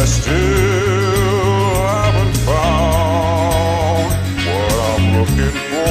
I still haven't found what I'm looking for.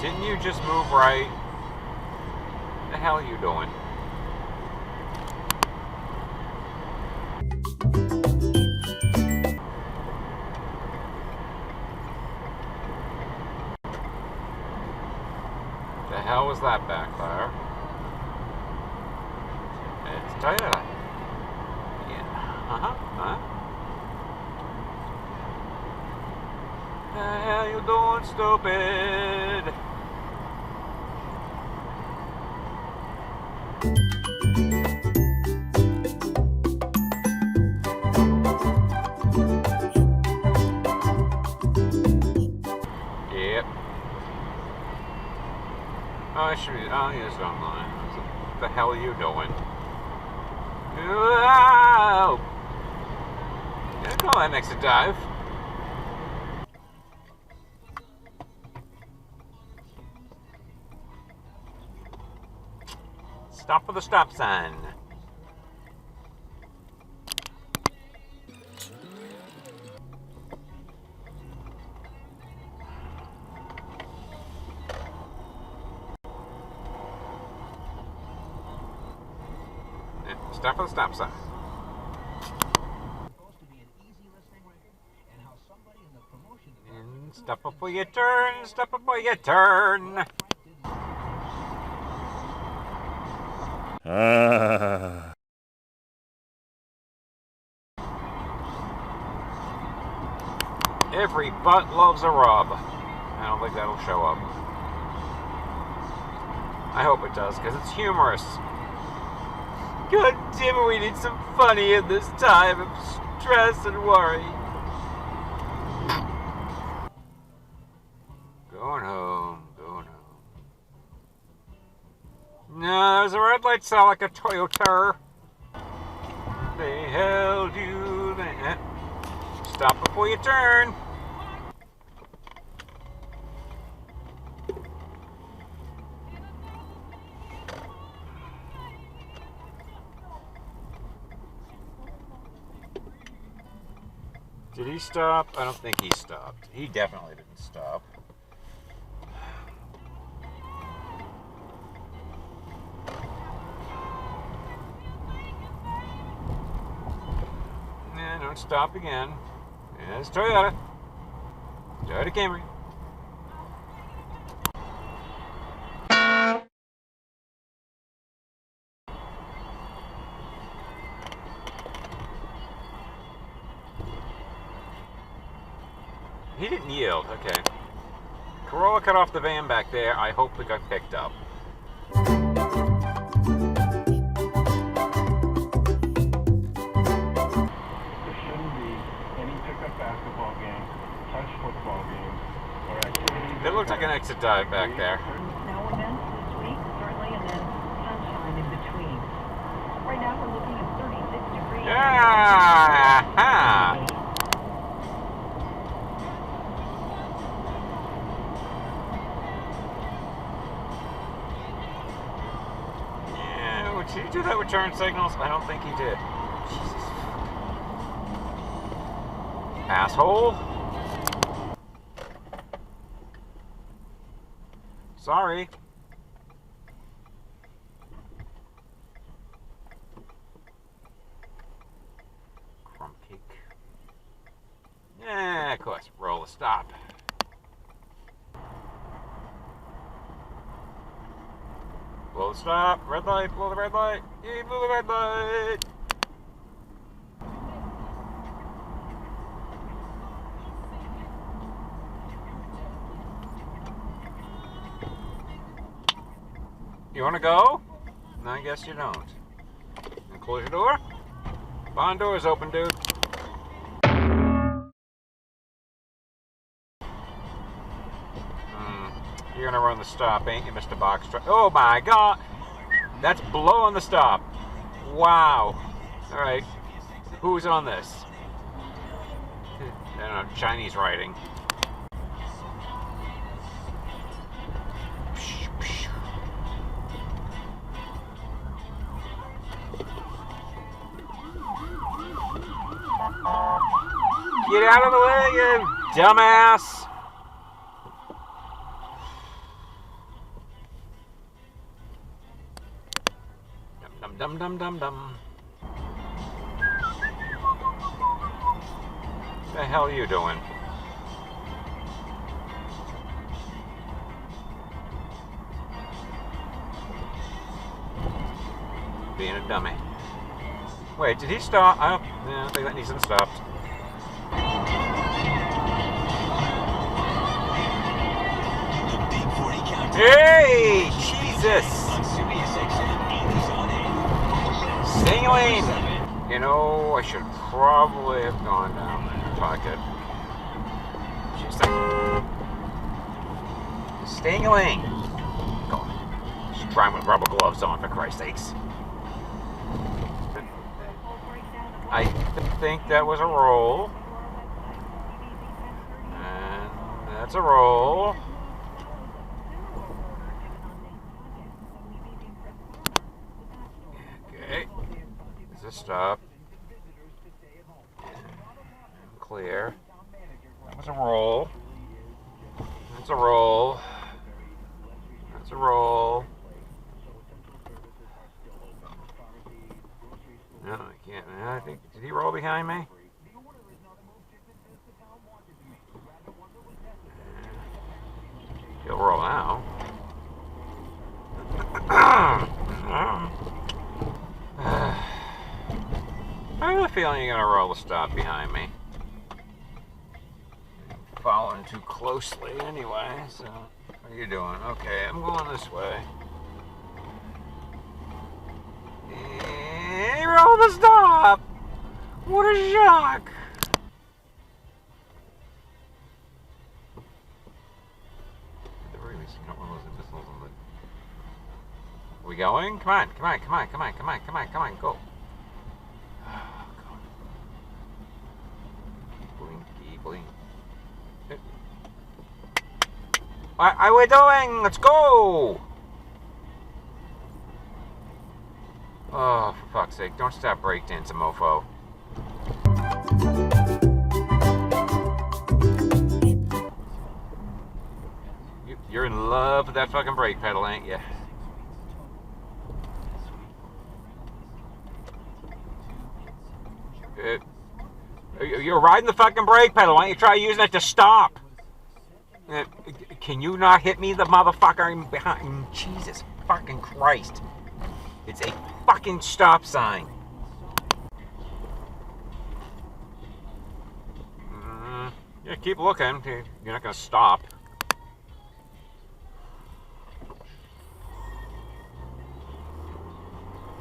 Didn't you just move right? What the hell are you doing? The hell was that back there? It's Toyota. Yeah. Huh? The hell you doing, stupid? Yep. Oh, I should be. Oh, yes, online. What the hell are you doing? Wow! Yeah, call that next to dive. Stop for the stop sign. Stop for the stop sign. And stop before you turn. Stop before you turn. Every butt loves a rub. I don't think that'll show up. I hope it does, because it's humorous. God damn it, we need some funny in this time of stress and worry. Going home. No, there's a red light sound like a Toyota. They held you there. Stop before you turn. Did he stop? I don't think he stopped. He definitely didn't stop. Yeah, don't stop again. Yeah, it's Toyota. Toyota Camry. He didn't yield, okay. Corolla cut off the van back there. I hope it got picked up. There shouldn't be any pickup basketball game, touch football game, or activities. It looked like an exit dive back there. Snow events this week, certainly, and then sunshine in between. Right now we're looking at 36 degrees. Yeah! Did he do that with turn signals? I don't think he did. Jesus. Asshole. Sorry. Crumb cake. Yeah, of course. Roll a stop. Blow the stop, red light, blow the red light, yeah, blow the red light. You want to go? No, I guess you don't. Close your door. Barn door is open, dude. you're gonna run the stop, ain't you, Mr. Box Truck? Oh my God! That's blowing the stop. Wow. All right. Who's on this? I don't know, Chinese writing. Get out of the way, you dumbass! Dum dum dum dum dum. What the hell are you doing? Being a dummy. Wait, did he stop? I don't think that needs to be stopped. Hey! Jesus! Stay in your lane! You know, I should probably have gone down there. Pocket. Just stay in your lane. Go on. Just trying with rubber gloves on, for Christ's sakes. I think that was a roll. And that's a roll. Okay. Is this stop? Clear. That was a roll. That's a roll. That's a roll. No, I can't. I think. Did he roll behind me? He'll roll now. I have a feeling you're gonna roll the stop behind me. Following too closely anyway, so what are you doing? Okay, I'm going this way. And he rolled the stop! What a shock! Are we going? Come on, come on, come on, come on, come on, come on, come on, go. Blinky, blink. What are we doing? Let's go! Oh, for fuck's sake, don't stop breakdancing, mofo. You're in love with that fucking brake pedal, ain't you? You're riding the fucking brake pedal. Why don't you try using it to stop? Can you not hit me, the motherfucker behind? Jesus fucking Christ. It's a fucking stop sign. Yeah, keep looking. You're not gonna stop.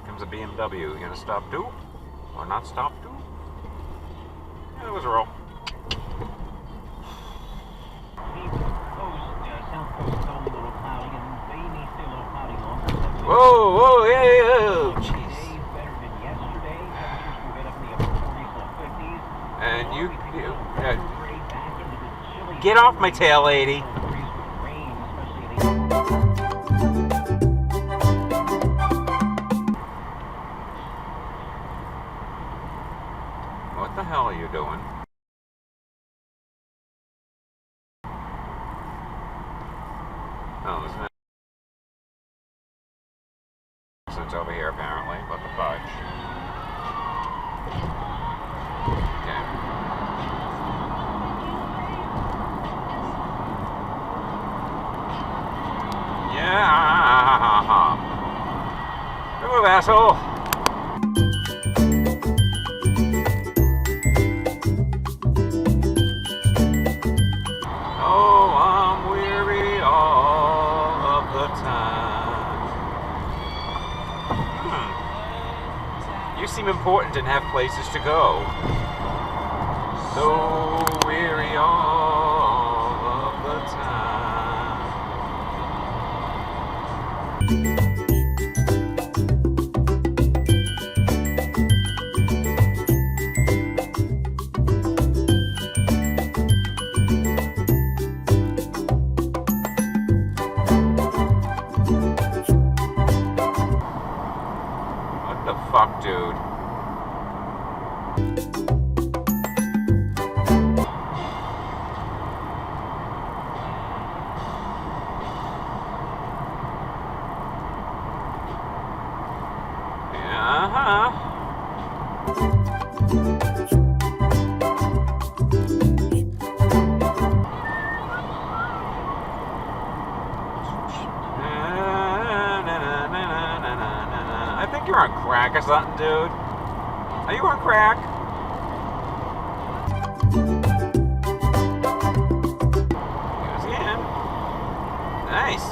Comes a BMW. You gonna stop too? Or not stop too? Yeah, it was a roll. Whoa, whoa, yeah, jeez. And you get off my tail, lady. What the hell are you doing? Oh, there's no accidents over here apparently. What the fudge? Okay. Yeah. Move, asshole. You seem important and have places to go. So weary all of the time. What the fuck, dude? I think you're on crack or something, dude. Are you on crack? Goes in. Nice.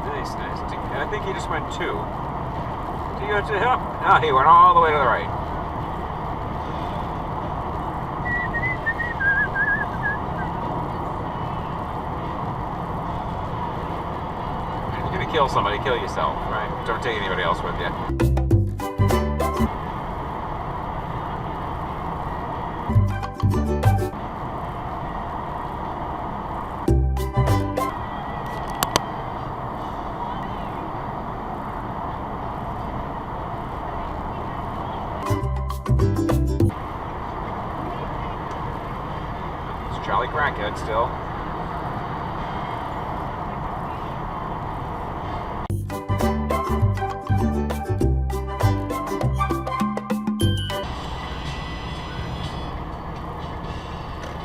Nice, nice. I think he just went 2. Did he go to the hill? No, he went all the way to the right. Kill somebody, kill yourself, right? Don't take anybody else with you. It's Charlie Crackhead still.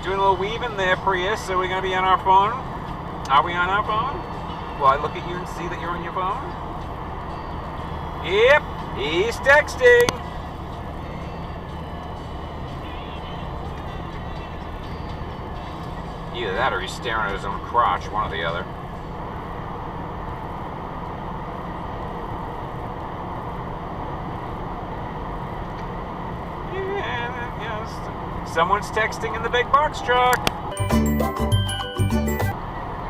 Doing a little weaving there, Prius. Are we going to be on our phone? Are we on our phone? Will I look at you and see that you're on your phone? Yep, he's texting. Either that or he's staring at his own crotch, one or the other. Someone's texting in the big box truck.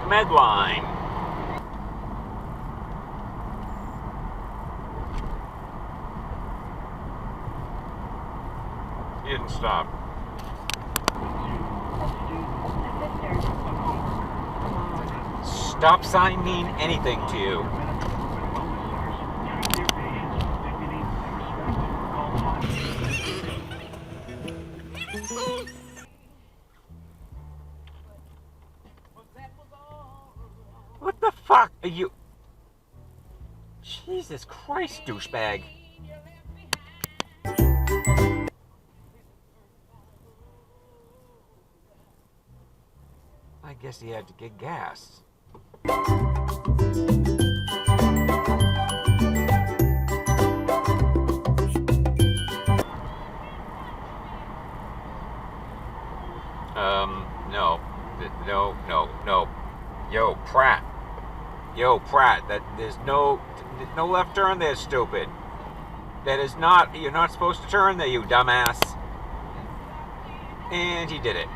Medline. He didn't stop. Stop sign mean anything to you. What the fuck are you? Jesus Christ, douchebag. I guess he had to get gas. No. Yo, Pratt. That there's no left turn there, stupid. That is not, you're not supposed to turn there, you dumbass. And he did it.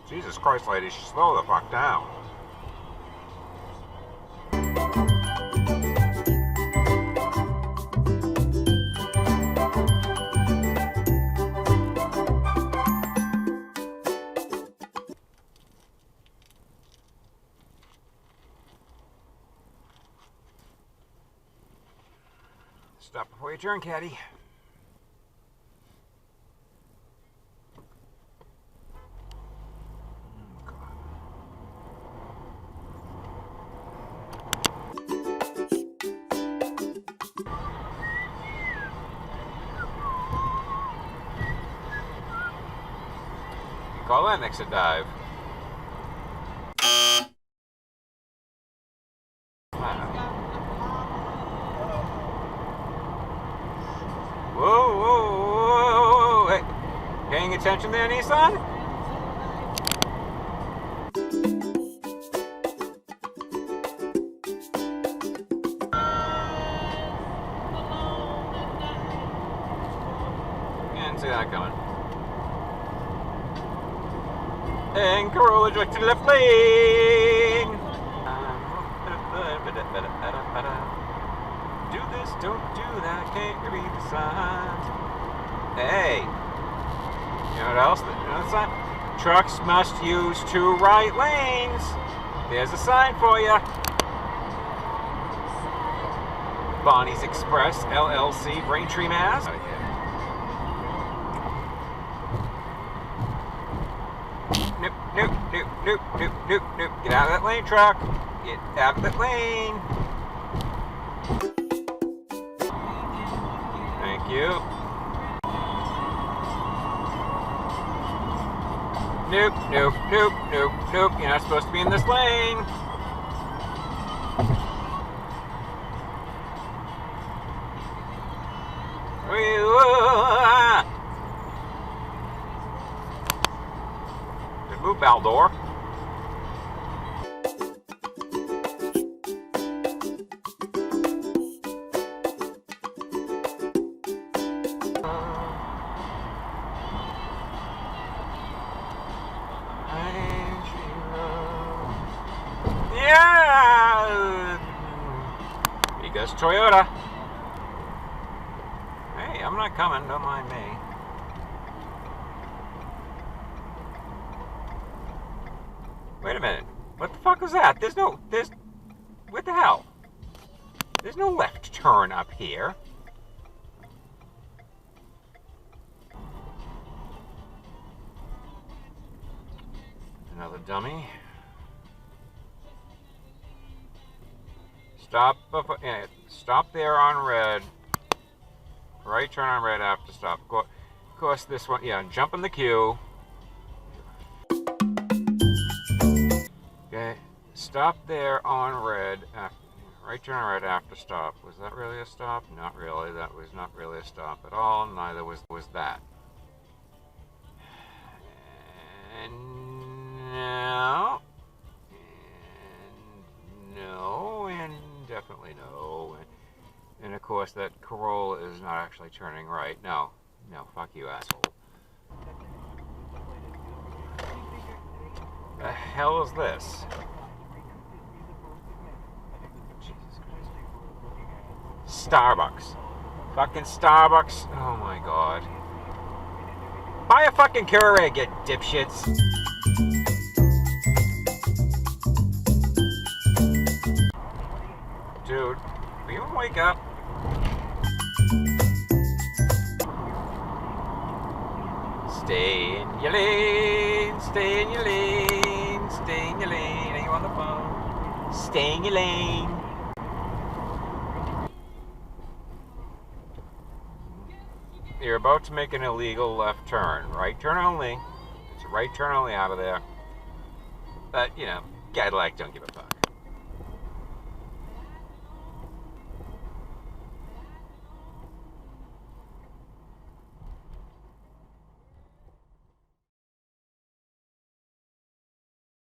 Jesus Christ, lady, slow the fuck down. Stop before you turn, caddy. Call that next to dive. Whoa. Hey, paying attention there, Nissan? Didn't see that coming. And Corolla directed to left lane. Do this, don't do that, can't read the signs. Hey, you know what else? You know the sign? Trucks must use 2 right lanes. There's a sign for you. Bonnie's Express, LLC, Braintree, Mass. Nope, nope, nope, nope, nope, nope, nope. Get out of that lane, truck. Get out of that lane. Thank you. Nope, nope, nope, nope, nope. You're not supposed to be in this lane. Good move, Baldor. Yeah! Because Toyota. Hey, I'm not coming, don't mind me. Wait a minute. What the fuck was that? What the hell? There's no left turn up here. Another dummy. Stop there on red. Right turn on red after stop. Of course, this one, yeah, jump in the queue. Okay, stop there on red. Right turn on red after stop. Was that really a stop? Not really. That was not really a stop at all. Neither was that. And no. And no. And definitely no. And of course, that Corolla is not actually turning right. No, fuck you, asshole. The hell is this? Jesus Christ. Starbucks. Fucking Starbucks. Oh my god. Buy a fucking Keurig, you dipshits. Dude, will you wake up? Stay in your lane, stay in your lane, stay in your lane. Are you on the phone? Stay in your lane. You're about to make an illegal left turn. Right turn only. It's a right turn only out of there. But, you know, Cadillac don't give a fuck.